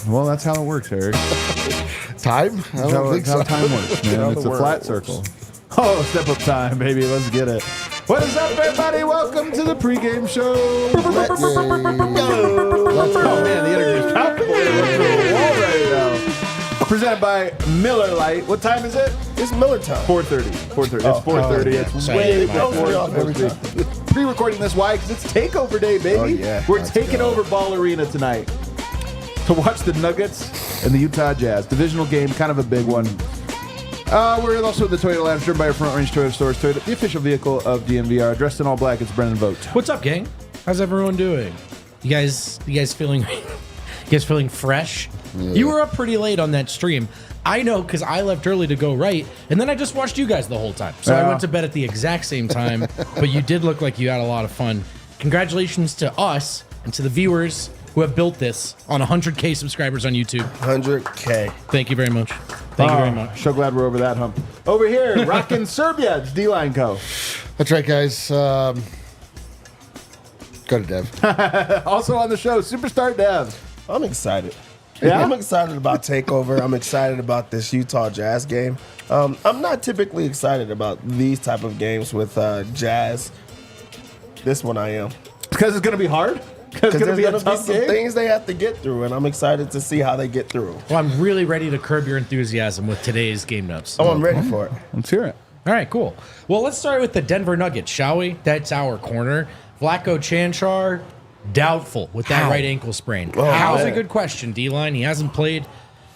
Well, that's how it works, Eric. Time? I don't think so. That's how time works, man. It's a flat circle. Oh, step up time, baby. Let's get it. What is up, everybody? Welcome to the pregame show. Let's go. Oh, man, the interview's palpable. Already now. Presented by Miller Lite. What time is it? It's Miller time. 4:30. 4:30. It's 4:30. It's way before. Pre-recording this. Why? Because it's takeover day, baby. Oh, yeah. We're taking over Ball Arena tonight to watch the Nuggets and the Utah Jazz. Divisional game, kind of a big one. We're also at the Toyota Lounge, driven by your Front Range Toyota Stores. Toyota, the official vehicle of DNVR. Dressed in all black, it's Brennan Vogt. What's up, gang? How's everyone doing? You guys feeling fresh? Yeah. You were up pretty late on that stream. I know, because I left early to go right, and then I just watched you guys the whole time. So I went to bed at the exact same time, but you did look like you had a lot of fun. Congratulations to us and to the viewers who have built this on 100K subscribers on YouTube. 100K. Thank you very much. Thank you very much. So glad we're over that hump. Over here, rocking Serbia, it's D-Line Co. That's right, guys. Go to Dev. Also on the show, Superstar Dev. I'm excited. Yeah? I'm excited about TakeOver. I'm excited about this Utah Jazz game. I'm not typically excited about these type of games with Jazz. This one I am. Because it's going to be hard? Because it's going to be some things they have to get through, and I'm excited to see how they get through. Well, I'm really ready to curb your enthusiasm with today's game notes. Oh, I'm ready for it. Let's hear it. All right, cool. Well, let's start with the Denver Nuggets, shall we? That's our corner. Vlatko Cancar, doubtful with that right ankle sprain. Oh, How's man. a good question, D-Line. He hasn't played.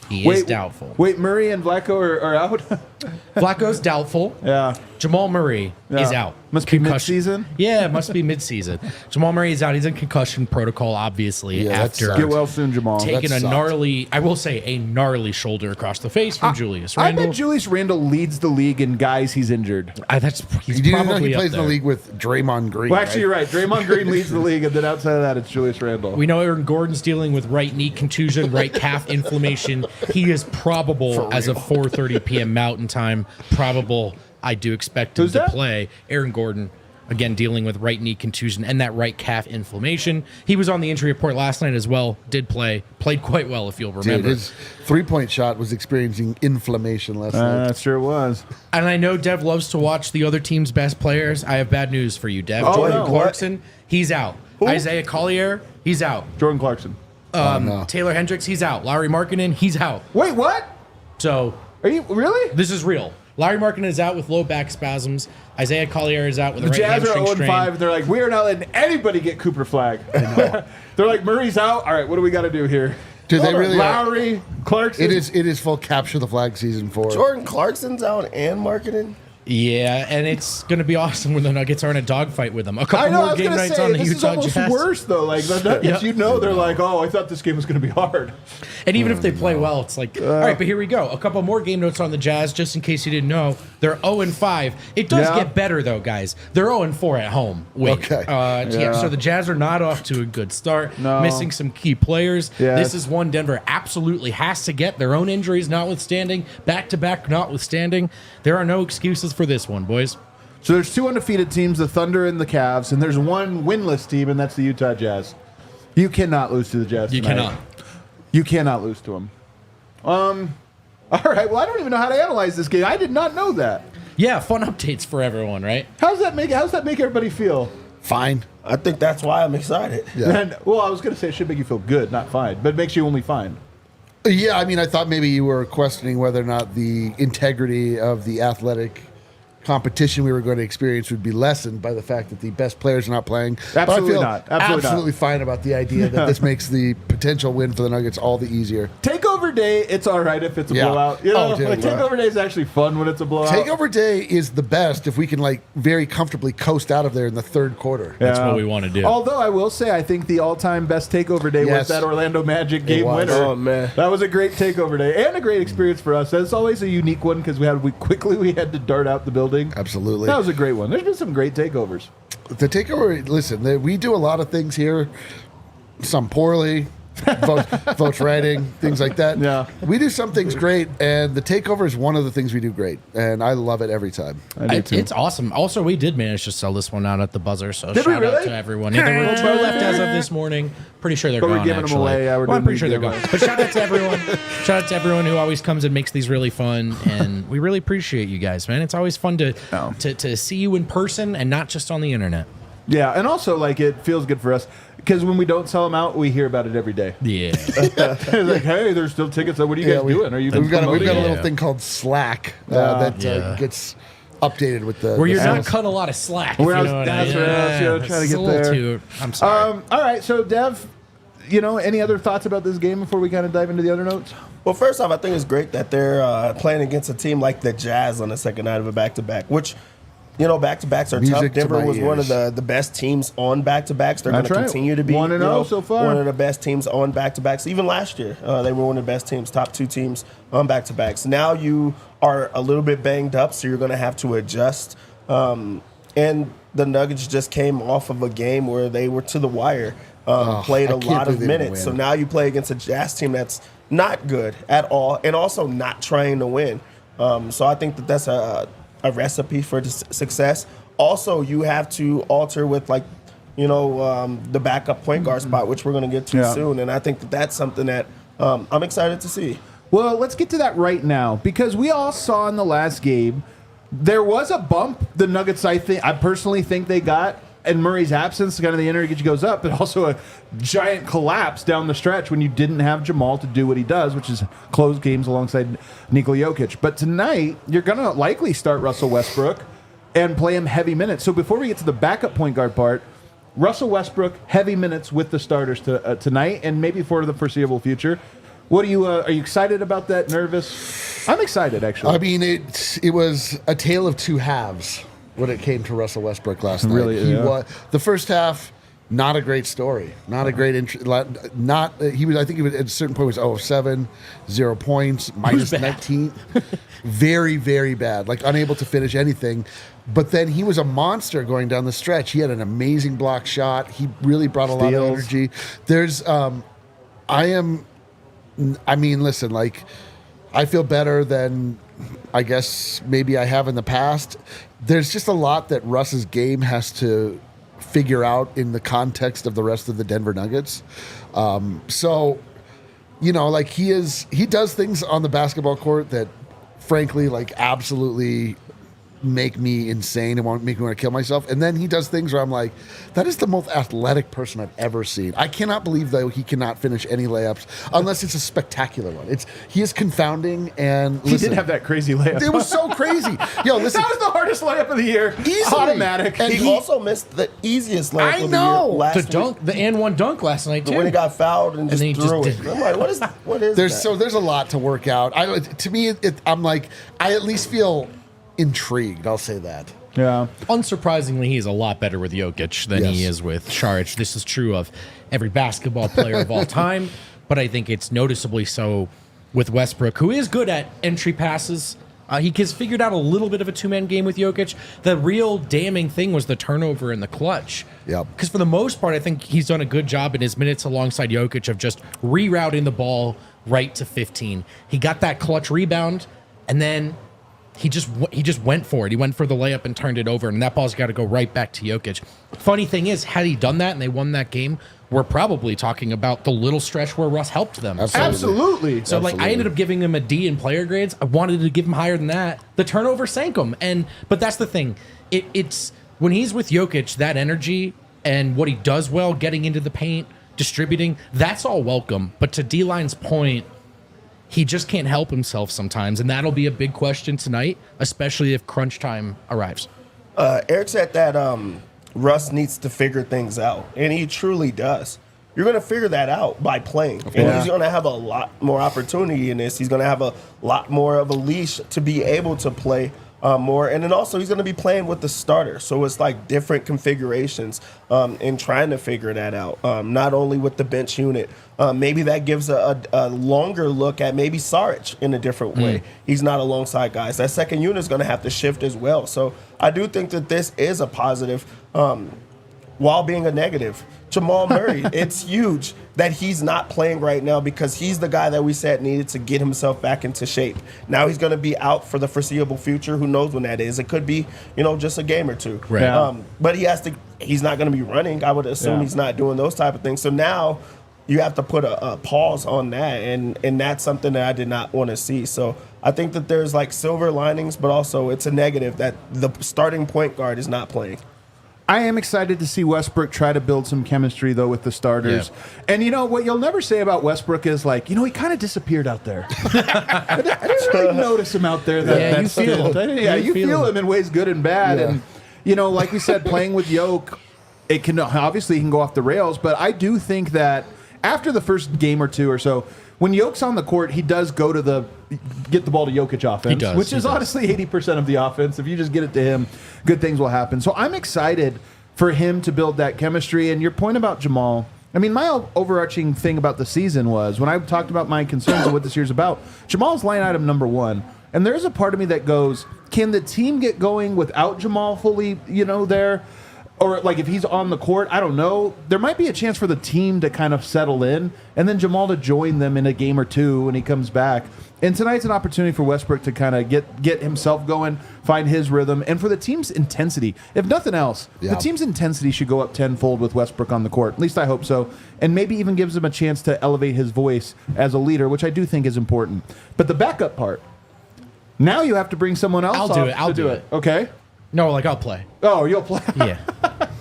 He is doubtful. Wait, Murray and Vlatko are out? Vlatko's doubtful. Yeah. Jamal Murray is out. Must be mid-season? Yeah, it must be mid-season. Jamal Murray is out. He's in concussion protocol, obviously, after Get well soon, Jamal. taking a gnarly, I will say, a gnarly shoulder across the face from Julius Randle. I bet Julius Randle leads the league in guys he's injured. He's You didn't know probably he up plays in there. the league with Draymond Green. Well, actually, you're right. Draymond Green leads the league, and then outside of that, it's Julius Randle. We know Aaron Gordon's dealing with right knee contusion, right calf inflammation. He is probable as of 4:30 p.m. Mountain Time. Probable. I do expect him Who's to that? play. Aaron Gordon, again, dealing with right knee contusion and that right calf inflammation. He was on the injury report last night as well. Did play. Played quite well, if you'll remember. Dude, his three-point shot was experiencing inflammation last night. That sure was. And I know Dev loves to watch the other team's best players. I have bad news for you, Dev. Oh, Jordan no. Clarkson, he's out. Who? Isaiah Collier, he's out. Jordan Clarkson. No. Taylor Hendricks, he's out. Larry Markkinen, he's out. Wait, what? So Are you really? this is real. Larry Markkinen is out with low back spasms. Isaiah Collier is out with The a right Jazz are hamstring 0-5. strain. They're like, we are not letting anybody get Cooper Flag. They're like, Murray's out. All right, what do we got to do here? Dude, they really are. Lowry, Clarkson. It is full capture the flag season for Jordan Clarkson's out and marketing. Yeah, and it's going to be awesome when the Nuggets are in a dogfight with them. A I couple know. I more was game gonna nights say on the this Utah is almost Jazz. worse though. Like the Nuggets, you know, they're like, oh, I thought this game was going to be hard. And even if they play well, it's like, all right, but here we go. A couple more game notes on the Jazz, just in case you didn't know. They're 0-5. It does Yeah. get better, though, guys. They're 0-4 at home. Wait. Okay. Yeah, so the Jazz are not off to a good start. No. Missing some key players. Yes. This is one Denver absolutely has to get. Their own injuries notwithstanding, back-to-back notwithstanding. There are no excuses for this one, boys. So there's two undefeated teams, the Thunder and the Cavs, and there's one winless team, and that's the Utah Jazz. You cannot lose to the Jazz You tonight. cannot. You cannot lose to them. All right, well, I don't even know how to analyze this game. I did not know that. Yeah, fun updates for everyone, right? How's that make everybody feel? fine. I think that's why I'm excited. Yeah. And, well, I was going to say it should make you feel good, not fine, but it makes you only fine. Yeah, I mean, I thought maybe you were questioning whether or not the integrity of the athletic competition we were going to experience would be lessened by the fact that the best players are not playing. Absolutely but I feel not. Absolutely not. fine about the idea that this makes the potential win for the Nuggets all the easier. Takeover day, it's all right if it's a Yeah. blowout. You know, Dude, Takeover day is actually fun when it's a blowout. Takeover day is the best if we can very comfortably coast out of there in the third quarter. That's what we want to do. Although I will say, I think the all-time best takeover day was Yes. that Orlando Magic game was. winner. Oh, man. That was a great takeover day and a great experience for us. It's always a unique one because we had to dart out the building. Absolutely. That was a great one. There's been some great takeovers. The takeover, listen, we do a lot of things here, some poorly, votes writing, things like that. Yeah. We do some things great, and the takeover is one of the things we do great, and I love it every time. I do too. It's awesome. Also, we did manage to sell this one out at the buzzer, so Did we shout out really? to everyone. Yeah, there were 2 left as of this morning. Pretty sure they're But we're gone, giving them actually. away. Yeah, we're Well, I'm doing pretty sure they're the gone. But shout out to everyone. Shout out to everyone who always comes and makes these really fun, and we really appreciate you guys, man. It's always fun to see you in person and not just on the internet. Yeah, and also, it feels good for us because when we don't sell them out, we hear about it every day. Yeah. It's like, hey, there's still tickets. What are you guys doing? Are you we've got a promoting it? little thing called Slack that gets updated with the Where you're the not sales. cutting a lot of slack. Where if I you know what that's I mean. where I was, trying to It's get a little there. too- I'm sorry. All right, so Dev, any other thoughts about this game before we kind of dive into the other notes? Well, first off, I think it's great that they're playing against a team like the Jazz on the second night of a back-to-back, which, back-to-backs are Music tough. to Denver my was one of ears. the best teams on back-to-backs. They're going That's to right. continue to be 1-0 so far. one of the best teams on back-to-backs. Even last year, they were one of the best teams, top 2 teams on back-to-backs. Now you are a little bit banged up, so you're going to have to adjust. And the Nuggets just came off of a game where they were to the wire, played I a can't lot of believe they didn't minutes. So win. now you play against a Jazz team that's not good at all and also not trying to win. So I think that's a recipe for success. Also, you have to alter with the backup point guard spot, which we're going to get to soon. And I think that's something that I'm excited to see. Well, let's get to that right now because we all saw in the last game there was a bump the Nuggets I personally think they got in Murray's absence. Kind of the energy goes up, but also a giant collapse down the stretch when you didn't have Jamal to do what he does, which is close games alongside Nikola Jokic. But tonight you're going to likely start Russell Westbrook and play him heavy minutes. So before we get to the backup point guard part, Russell Westbrook heavy minutes with the starters tonight and maybe for the foreseeable future. What are you excited about that? Nervous? I'm excited, actually. I mean, it was a tale of two halves when it came to Russell Westbrook last night. Really, He yeah. was the first half. Not a great story. Not a great. He was. I think he was at a certain point was 0 of 7, 0 points, minus bad. 19. Very, very bad. Unable to finish anything. But then he was a monster going down the stretch. He had an amazing block shot. He really brought a lot of Steals. energy. Listen. I feel better than I guess maybe I have in the past. There's just a lot that Russ's game has to figure out in the context of the rest of the Denver Nuggets. He does things on the basketball court that frankly absolutely make me insane and make me want to kill myself. And then he does things where I'm like, that is the most athletic person I've ever seen. I cannot believe though he cannot finish any layups unless it's a spectacular one. He is confounding and he did have that crazy layup. it was so crazy. Yo, listen. That was the hardest layup of the year. Easily. Automatic. And He also missed the easiest layup I of know. the year last The week. dunk, the and one dunk last night too. When he got fouled and just then he threw just it. did- I'm like, what is There's that? there's a lot to work out. To me, I'm like, I at least feel intrigued. I'll say that. Yeah. Unsurprisingly, he's a lot better with Jokic than he Yes. is with Šarić. This is true of every basketball player of all time, but I think it's noticeably so with Westbrook, who is good at entry passes. He has figured out a little bit of a two-man game with Jokic. The real damning thing was the turnover in the clutch. Yep. Because for the most part, I think he's done a good job in his minutes alongside Jokic of just rerouting the ball right to 15. He got that clutch rebound, and then he just went for it. He went for the layup and turned it over, and that ball's got to go right back to Jokic. Funny thing is, had he done that and they won that game, we're probably talking about the little stretch where Russ helped them. Absolutely. So I ended up giving him a D in player grades. I wanted to give him higher than that. The turnover sank him, but that's the thing. It's when he's with Jokic, that energy and what he does well, getting into the paint, distributing, that's all welcome. But to D-Line's point, he just can't help himself sometimes, and that'll be a big question tonight, especially if crunch time arrives. Eric said that Russ needs to figure things out, and he truly does. You're going to figure that out by playing. And he's going to have a lot more opportunity in this. He's going to have a lot more of a leash to be able to play more. And then also he's going to be playing with the starter. So it's like different configurations in trying to figure that out. Not only with the bench unit. Maybe that gives a longer look at maybe Saric in a different way. He's not alongside guys. That second unit is going to have to shift as well. So I do think that this is a positive while being a negative. Jamal Murray, it's huge that he's not playing right now because he's the guy that we said needed to get himself back into shape. Now he's going to be out for the foreseeable future. Who knows when that is? It could be, just a game or two. Right. Yeah. But he's not going to be running. I would assume he's not doing those type of things. So now you have to put a pause on that, and that's something that I did not want to see. So I think that there's like silver linings, but also it's a negative that the starting point guard is not playing. I am excited to see Westbrook try to build some chemistry, though, with the starters. Yeah. And, what you'll never say about Westbrook is, like, he kind of disappeared out there. I didn't really notice him out there. You feel him. You feel him in ways good and bad. Yeah. And, like we said, playing with Yoke, he can go off the rails. But I do think that after the first game or two or so, when Yoke's on the court, he does go to get the ball to Jokic offense, which is honestly 80% of the offense. If you just get it to him, good things will happen. So I'm excited for him to build that chemistry. And your point about Jamal, my overarching thing about the season was, when I talked about my concerns of what this year's about, Jamal's line item number one. And there's a part of me that goes, can the team get going without Jamal fully, there? Or, like, if he's on the court, I don't know. There might be a chance for the team to kind of settle in and then Jamal to join them in a game or two when he comes back. And tonight's an opportunity for Westbrook to kind of get himself going, find his rhythm, and for the team's intensity. If nothing else, the team's intensity should go up tenfold with Westbrook on the court. At least I hope so. And maybe even gives him a chance to elevate his voice as a leader, which I do think is important. But the backup part, now you have to bring someone else I'll do it. Okay? No, I'll play. Oh, you'll play? Yeah.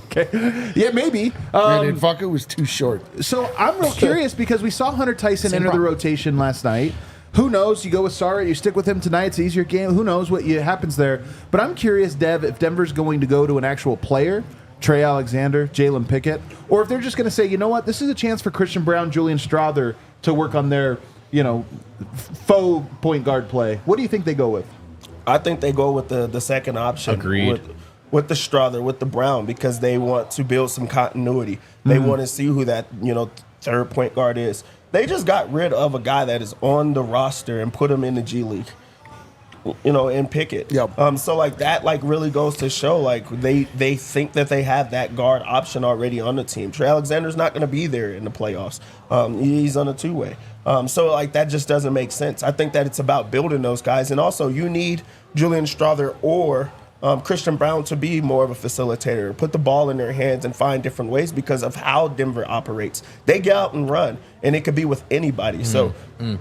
Okay. Yeah, maybe. And Vaca was too short. So I'm real curious because we saw Hunter Tyson enter the rotation last night. Who knows? You go with Saric, you stick with him tonight. It's an easier game. Who knows what happens there? But I'm curious, Dev, if Denver's going to go to an actual player, Trey Alexander, Jalen Pickett, or if they're just going to say, you know what, this is a chance for Christian Brown, Julian Strawther to work on their, faux point guard play. What do you think they go with? I think they go with the second option. Agreed. With the Strawther, with the Brown, because they want to build some continuity. They want to see who that third point guard is. They just got rid of a guy that is on the roster and put him in the G League. And Pickett. Yep. So like that really goes to show like they think that they have that guard option already on the team. Trey Alexander's not going to be there in the playoffs. He's on a two-way. So like that just doesn't make sense. I think that it's about building those guys, and also you need Julian Strawther or Christian Brown to be more of a facilitator, put the ball in their hands and find different ways because of how Denver operates. They get out and run, and it could be with anybody. So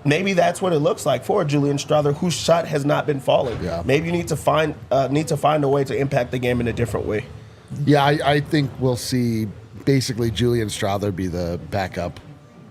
maybe that's what it looks like for Julian Strawther, whose shot has not been falling. Yeah. Maybe you need to find a way to impact the game in a different way. Yeah, I think we'll see basically Julian Strawther be the backup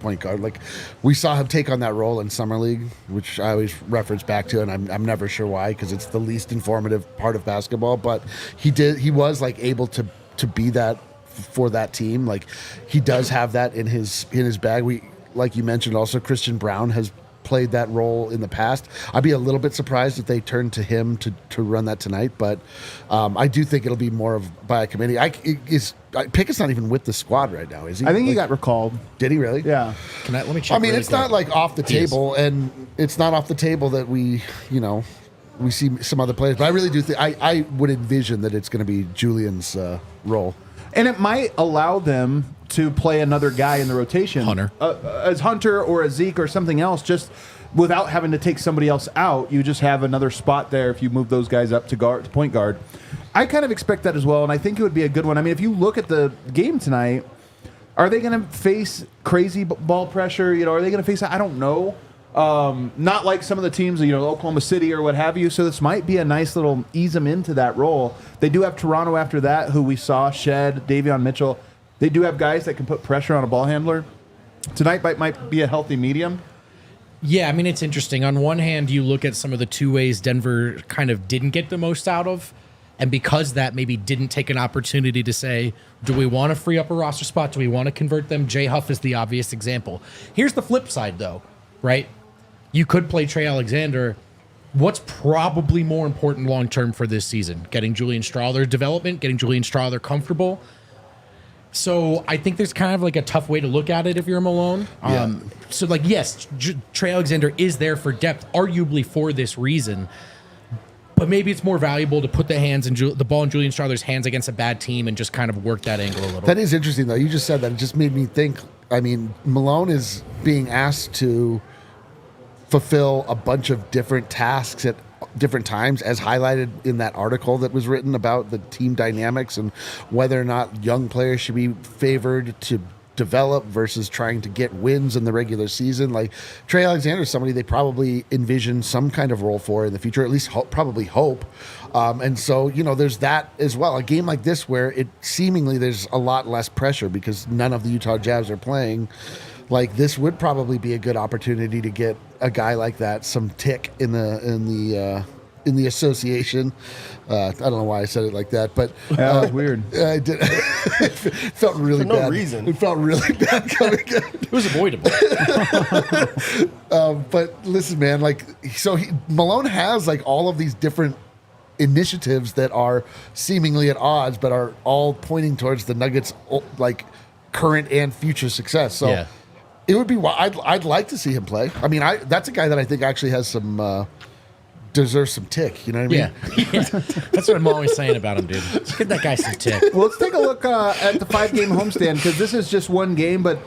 point guard. Like, we saw him take on that role in Summer League, which I always reference back to, and I'm never sure why, because it's the least informative part of basketball, but he was like able to be that for that team. Like, he does have that in his bag. We, like you mentioned, also Christian Brown has played that role in the past. I'd be a little bit surprised if they turned to him to run that tonight, but I do think it'll be more of by a committee. Pickett's not even with the squad right now, is he? I think he got recalled. Did he really? Yeah. Let me check. It's not like off the table, and it's not off the table that we see some other players. But I really do think I would envision that it's going to be Julian's role. And it might allow them to play another guy in the rotation. As Hunter or a Zeke or something else, just without having to take somebody else out. You just have another spot there if you move those guys up to point guard. I kind of expect that as well, and I think it would be a good one. If you look at the game tonight, are they going to face crazy ball pressure? Are they going to face that? I don't know. Not like some of the teams, Oklahoma City or what have you. So this might be a nice little ease them into that role. They do have Toronto after that, who we saw shed Davion Mitchell. They do have guys that can put pressure on a ball handler. Tonight might be a healthy medium. Yeah, I mean, it's interesting. On one hand, you look at some of the two ways Denver kind of didn't get the most out of, and because that maybe didn't take an opportunity to say, do we want to free up a roster spot? Do we want to convert them? Jay Huff is the obvious example. Here's the flip side, though, right? You could play Trey Alexander. What's probably more important long-term for this season? Getting Julian Strawther development, getting Julian Strawther comfortable. So I think there's kind of like a tough way to look at it if you're Malone. So like, yes, Trey Alexander is there for depth, arguably for this reason. But maybe it's more valuable to put the ball in Julian Strawther's hands against a bad team and just kind of work that angle a little. That is interesting, though. You just said that. It just made me think. I mean, Malone is being asked to fulfill a bunch of different tasks at different times, as highlighted in that article that was written about the team dynamics and whether or not young players should be favored to develop versus trying to get wins in the regular season. Like Trey Alexander is somebody they probably envision some kind of role for in the future, at least probably hope. And so, there's that as well. A game like this where it seemingly there's a lot less pressure because none of the Utah Jazz are playing. Like this would probably be a good opportunity to get a guy like that some tick in the association. I don't know why I said it like that, but that was weird. I did. It felt really bad. No reason. It felt really bad coming in. It was avoidable. But listen, man, Malone has like all of these different initiatives that are seemingly at odds, but are all pointing towards the Nuggets' like current and future success. So. Yeah. It would be. I'd like to see him play. I mean, that's a guy that I think actually has some deserves some tick. You know what I mean? Yeah. That's what I'm always saying about him, dude. Let's give that guy some tick. Well, let's take a look at the 5-game homestand because this is just one game. But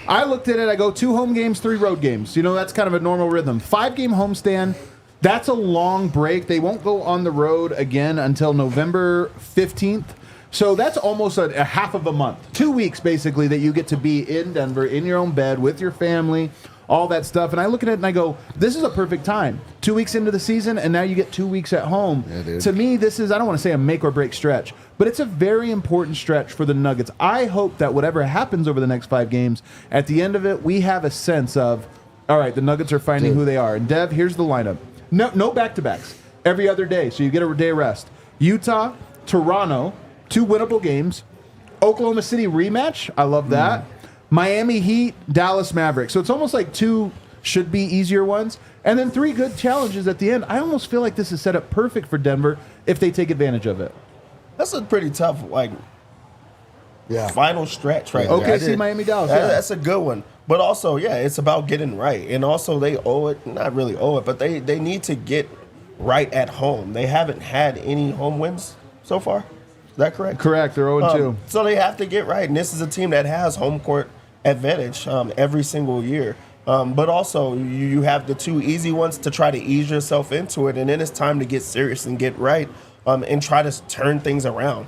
I looked at it. I go 2 home games, 3 road games. That's kind of a normal rhythm. 5-game homestand. That's a long break. They won't go on the road again until November 15th. So that's almost a half of a month. 2 weeks, basically, that you get to be in Denver, in your own bed, with your family, all that stuff. And I look at it and I go, this is a perfect time. 2 weeks into the season, and now you get 2 weeks at home. Yeah, dude. To me, this is, I don't want to say a make or break stretch, but it's a very important stretch for the Nuggets. I hope that whatever happens over the next 5 games, at the end of it, we have a sense of, all right, the Nuggets are finding who they are. And Dev, here's the lineup. No back-to-backs. Every other day, so you get a day rest. Utah, Toronto, 2 winnable games. Oklahoma City rematch. I love that. Miami Heat, Dallas Mavericks. So it's almost like 2 should be easier ones. And then 3 good challenges at the end. I almost feel like this is set up perfect for Denver if they take advantage of it. That's a pretty tough, final stretch right Okay, there. Miami, Dallas. That's a good one. But also, it's about getting right. And also, they owe it, not really owe it, but they need to get right at home. They haven't had any home wins so far. Is that correct? Correct. They're 0-2. So they have to get right. And this is a team that has home court advantage every single year. But also, you have the 2 easy ones to try to ease yourself into it. And then it's time to get serious and get right and try to turn things around.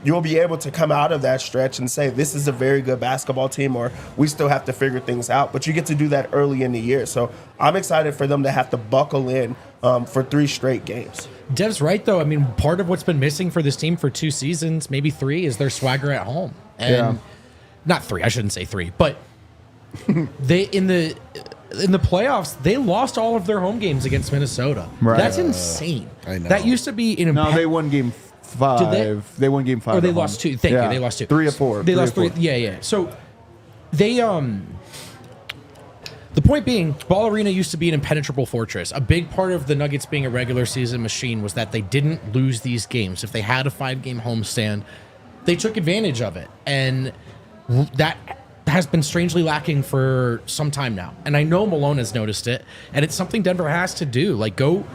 You'll be able to come out of that stretch and say, this is a very good basketball team, or we still have to figure things out. But you get to do that early in the year. So I'm excited for them to have to buckle in for 3 straight games. Dev's right, though. I mean, part of what's been missing for this team for 2 seasons, maybe 3, is their swagger at home. And not 3, I shouldn't say 3, but they in the playoffs, they lost all of their home games against Minnesota. Right. That's insane. I know. That used to be an No, they won game 5. Did they won game 5. Or they at home. lost 2. Thank you. They lost 2. 3 of 4. They lost 3. Yeah. So they the point being, Ball Arena used to be an impenetrable fortress. A big part of the Nuggets being a regular season machine was that they didn't lose these games. If they had a 5-game homestand, they took advantage of it. And that has been strangely lacking for some time now. And I know Malone has noticed it, and it's something Denver has to do. Like, go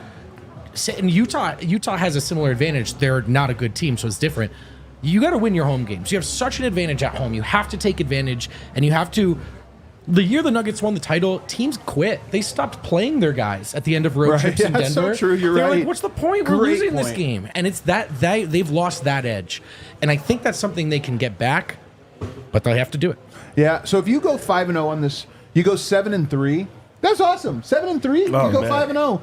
sit in Utah. Utah has a similar advantage. They're not a good team, so it's different. You got to win your home games. You have such an advantage at home. You have to take advantage, and you have to. The year the Nuggets won the title, teams quit. They stopped playing their guys at the end of road trips in That's Denver. so true. You're They're right. like, what's the point? We're Great losing this point. game. And it's they've lost that edge. And I think that's something they can get back, but they have to do it. Yeah. So if you go 5-0 on this, you go 7-3. That's awesome. 7-3. You go 5-0.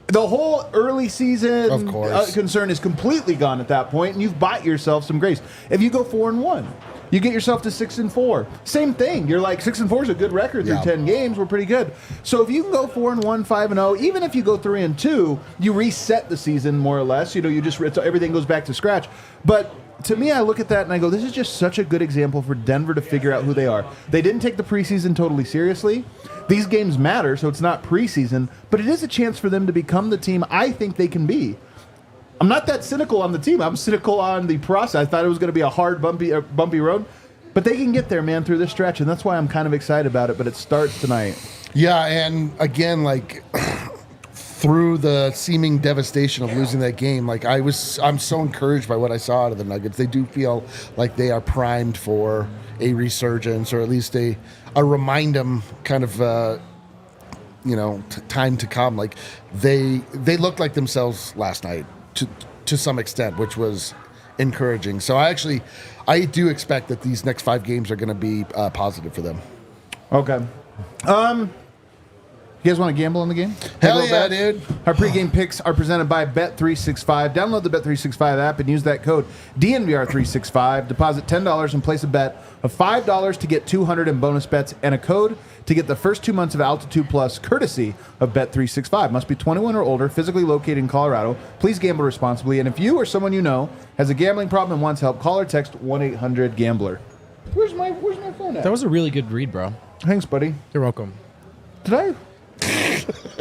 The whole early season Of course. concern is completely gone at that point, and you've bought yourself some grace. If you go 4-1, You get yourself to 6-4. Same thing. You're like 6-4 is a good record through 10 games. We're pretty good. So if you can go 4-1, 5-0, even if you go 3-2, you reset the season more or less. You just everything goes back to scratch. But to me, I look at that and I go, this is just such a good example for Denver to figure out who they are. They didn't take the preseason totally seriously. These games matter, so it's not preseason, but it is a chance for them to become the team I think they can be. I'm not that cynical on the team. I'm cynical on the process. I thought it was going to be a hard, bumpy road, but they can get there, man, through this stretch, and that's why I'm kind of excited about it, but it starts tonight. Yeah, and again, like, through the seeming devastation of losing that game, like, I'm so encouraged by what I saw out of the Nuggets. They do feel like they are primed for a resurgence, or at least a remind them kind of, time to come. Like, they looked like themselves last night to some extent, which was encouraging. So I do expect that these next 5 games are going to be positive for them. Okay. You guys want to gamble on the game? Hell yeah, dude. Our pregame picks are presented by Bet365. Download the Bet365 app and use that code DNVR365. Deposit $10 and place a bet of $5 to get $200 in bonus bets and a code to get the first 2 months of Altitude Plus courtesy of Bet365. Must be 21 or older, physically located in Colorado. Please gamble responsibly. And if you or someone you know has a gambling problem and wants help, call or text 1-800-GAMBLER. Where's my phone at? That was a really good read, bro. Thanks, buddy. You're welcome. Did I?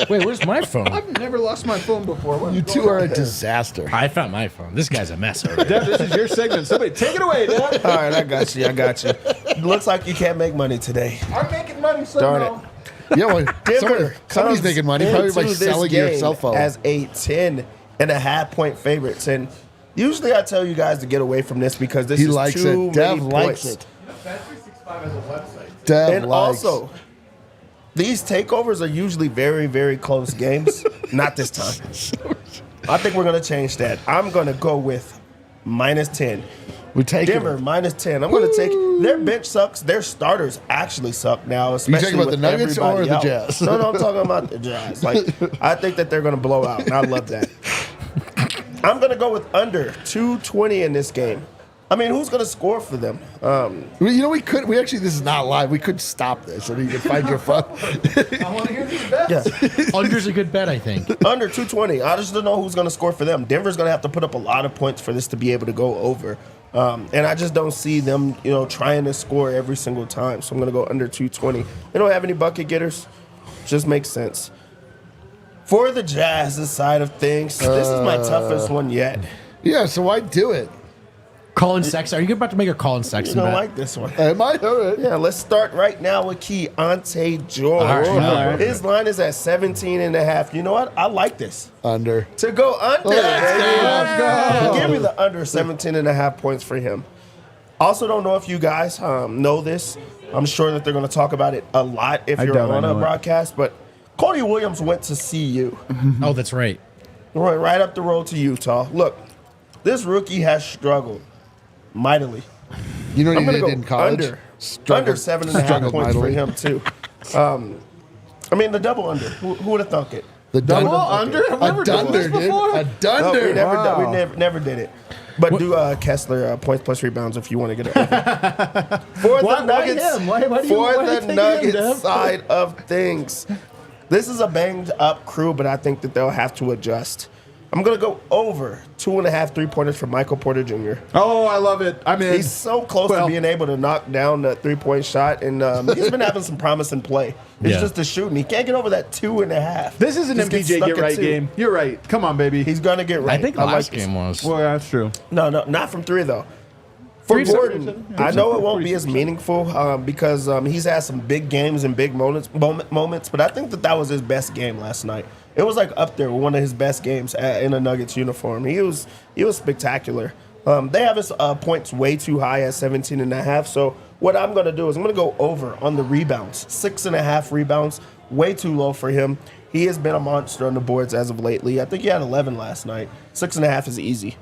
Wait, where's my phone? I've never lost my phone before. You two are a disaster. I found my phone. This guy's a mess over here. Deb, this is your segment. Somebody take it away, Deb. All right, I got you. It looks like you can't make money today. I'm making money, so Darn no. it. Yeah, well, Denver somebody's making money probably by into this selling your game cell phone. as a 10.5-point favorites. And usually I tell you guys to get away from this because this is likes too it. Dev many likes points. it. Bet365 has a website. Dev And likes. also, these takeovers are usually very, very close games. Not this time. I think we're going to change that. I'm going to go with -10. we take Denver it. -10. I'm going to take their bench sucks. Their starters actually suck now. Especially talking about with the Nuggets or everybody the out. Jazz? No, I'm talking about the Jazz. Like, I think that they're going to blow out, and I love that. I'm going to go with under 220 in this game. I mean, who's going to score for them? We actually, this is not live. We could stop this so that you can find your phone. I want to hear these bets. Yeah. Under's a good bet, I think. Under 220. I just don't know who's going to score for them. Denver's going to have to put up a lot of points for this to be able to go over. And I just don't see them, trying to score every single time. So I'm going to go under 220. They don't have any bucket getters. Just makes sense. For the Jazz's side of things, this is my toughest one yet. Yeah, so why do it? Colin Sexton. Are you about to make a Colin You Sexton don't bet? like this one. Am I? All right. Yeah, let's start right now with Keontae George. All right. His line is at 17.5. You know what? I like this. Under. To go under. Let's go. Give me the under 17.5 points for him. Also, don't know if you guys know this. I'm sure that they're going to talk about it a lot if I you're doubt I on a know it. broadcast. But Cody Williams went to CU. Oh, that's right. Right up the road to Utah. Look, this rookie has struggled mightily. You know what I'm he going did to in go college? under 7.5 struggled points for mightily. him, too. I mean, the double under. Who would have thunk it? The Double dunder. under? Have we A ever done dunder, this dude. before? A No, dunder. we never, Wow. we never did it. But do Kessler points plus rebounds if you want to get it over. For Why the Nuggets, him? Why do you for want to the take him, Nuggets Dev? side of things, this is a banged up crew, but I think that they'll have to adjust. I'm gonna go over 2.5 3-pointers for Michael Porter Jr. Oh, I love it. I'm in. He's so close Well- to being able to knock down the 3-point shot, and he's been having some promising play. It's Yeah. just the shooting. He can't get over that 2.5. This is an Just gets MPJ stuck get at right 2. game. You're right. Come on, baby. He's gonna get right. I think like last this. game was. Well, that's true. No, not from 3 though. For Three, Gordon, I know it won't be as meaningful because he's had some big games and big moments, but I think that was his best game last night. It was like up there with one of his best games in a Nuggets uniform. He was spectacular. They have his points way too high at 17.5. So what I'm going to do is I'm going to go over on the rebounds. 6.5 rebounds, way too low for him. He has been a monster on the boards as of lately. I think he had 11 last night. 6.5 is easy.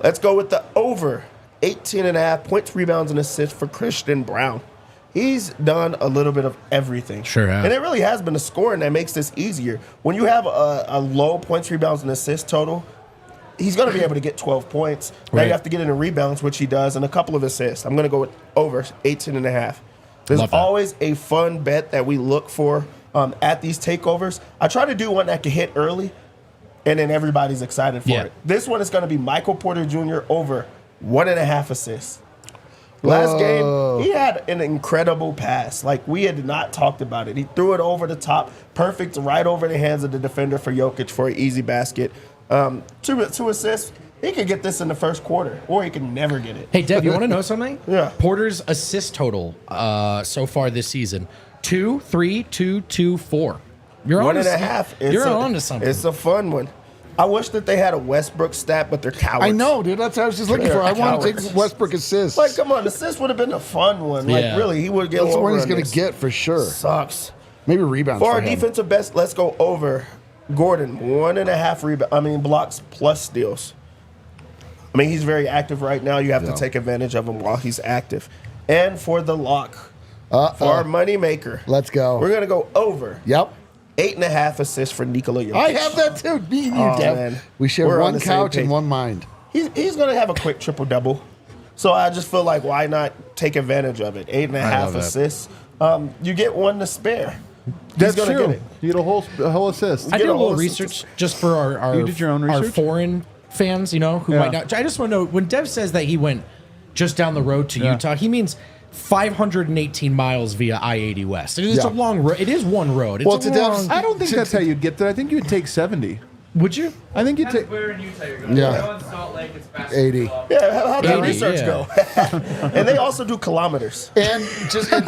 Let's go with the over 18.5 points, rebounds, and assists for Christian Brown. He's done a little bit of everything. Sure has. And it really has been the scoring that makes this easier. When you have a low points, rebounds, and assists total, he's going to be able to get 12 points. Now Right. you have to get into rebounds, which he does, and a couple of assists. I'm going to go with over 18.5. There's Love that. always a fun bet that we look for at these takeovers. I try to do one that can hit early, and then everybody's excited for Yeah. it. This one is going to be Michael Porter Jr. over 1.5 assists. Last game, he had an incredible pass. Like, we had not talked about it. He threw it over the top, perfect, right over the hands of the defender for Jokic for an easy basket. Two assists. He could get this in the first quarter, or he could never get it. Hey, Dev, you want to know something? Yeah. Porter's assist total so far this season: 2, 3, 2, 2, 4. You're on 1.5. You're on to something. It's a fun one. I wish that they had a Westbrook stat, but they're cowards. I know, dude. That's what I was just looking for. I want to Cowards. take Westbrook assists. Like, come on, assist would have been a fun one. Like, Yeah. really, he would get That's the over one he's on going this. to get for sure. Sucks. Maybe rebounds For for our him. defensive best, let's go over. Gordon, 1.5 blocks plus steals. I mean, he's very active right now. You have Yeah. to take advantage of him while he's active. And for the lock, for our money maker, Let's go. we're gonna go over Yep. 8.5 assists for Nikola Jokic. I have that too. Me and you, Oh, Dev. man. We share We're on one the same couch and page. one mind. He's gonna have a quick triple double. So I just feel like why not take advantage of it? 8.5 love that. assists. You get one to spare. That's gonna true. get it. You get a whole assist. I get did a a little whole research just for our You did your own our research? foreign fans, who Yeah. might not. I just want to know when Dev says that he went just down the road to Yeah. Utah, he means 518 miles via I-80 West. It is Yeah. a long road. It is one road. It's Well, a to long. Dev's- I don't think that's how you'd get there. I think you'd take 70. Would you? I think you'd take. Where in Utah you're going? Yeah. I know in Salt Lake it's basketball. 80. Yeah, how'd that 80, research yeah. go? And they also do kilometers. And just and,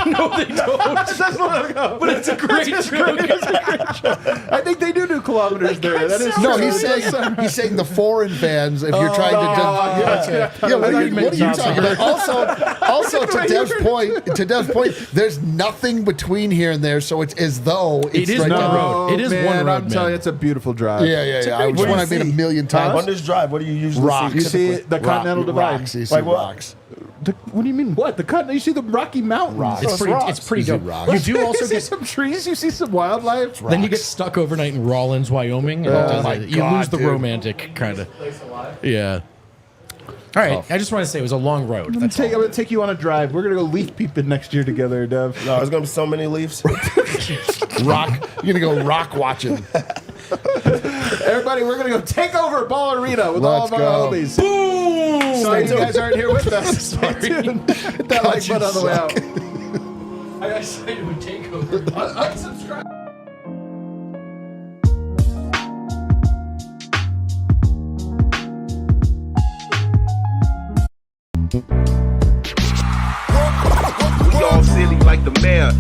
No, they don't. But it's a great joke. I think they do kilometers there. That is no, true. he's saying the foreign fans. If you're trying to, yeah, what are you talking about? Also, to Dev's point, there's nothing between here and there, so it's as though it's is right one down. road. It is man, one road, I'm telling man. you, it's a beautiful drive. Yeah. I What do one you I've been a see? million On times. this drive, what do you usually Rocks. see? You see typically? the Continental Divide. Rocks. You see Like what? rocks. What do you mean? What? You see the Rocky Mountains. Rocks. It's pretty. rocks. It's pretty You see dope. rocks. You do also You see get. some trees. You see some wildlife. Then you get stuck overnight in Rawlins, Wyoming. And Oh my you God, lose the dude. romantic kind of. Place alive. Yeah. All right. I just want to say it was a long road. I'm That's going all. to take you on a drive. We're going to go leaf peeping next year together, Dev. No, there's gonna be so many leaves. Rock. You're gonna go rock watching. Everybody, we're going to go take over Ball Arena with all Let's of our go. homies. Boom! Sorry you guys aren't here with us. Stay tuned. Hit that like button on the way out. I got excited with takeover. Unsubscribe. We all silly like the mayor.